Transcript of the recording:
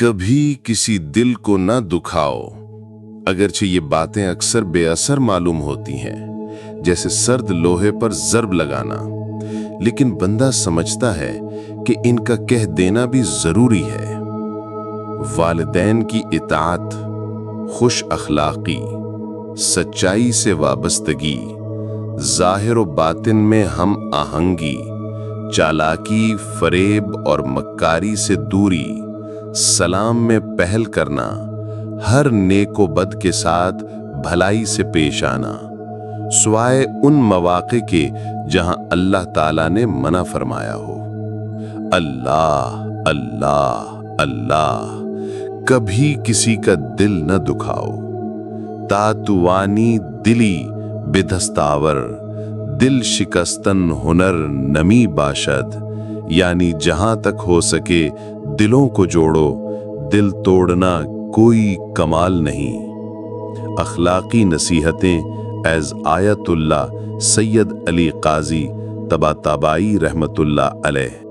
کبھی کسی دل کو نہ دکھاؤ، اگرچہ یہ باتیں اکثر بے اثر معلوم ہوتی ہیں، جیسے سرد لوہے پر ضرب لگانا، لیکن بندہ سمجھتا ہے کہ ان کا کہہ دینا بھی ضروری ہے۔ والدین کی اطاعت، خوش اخلاقی، سچائی سے وابستگی، ظاہر و باطن میں ہم آہنگی، چالاکی، فریب اور مکاری سے دوری، سلام میں پہل کرنا، ہر نیک و بد کے ساتھ بھلائی سے پیش آنا، سوائے ان مواقع کے جہاں اللہ تعالیٰ نے منع فرمایا ہو۔ اللہ اللہ اللہ، کبھی کسی کا دل نہ دکھاؤ۔ تاتوانی دلی بدستاور، دل شکستن ہنر نمی باشد، یعنی جہاں تک ہو سکے دلوں کو جوڑو، دل توڑنا کوئی کمال نہیں۔ اخلاقی نصیحتیں ایز آیت اللہ سید علی قاضی طباطبائی رحمت اللہ علیہ۔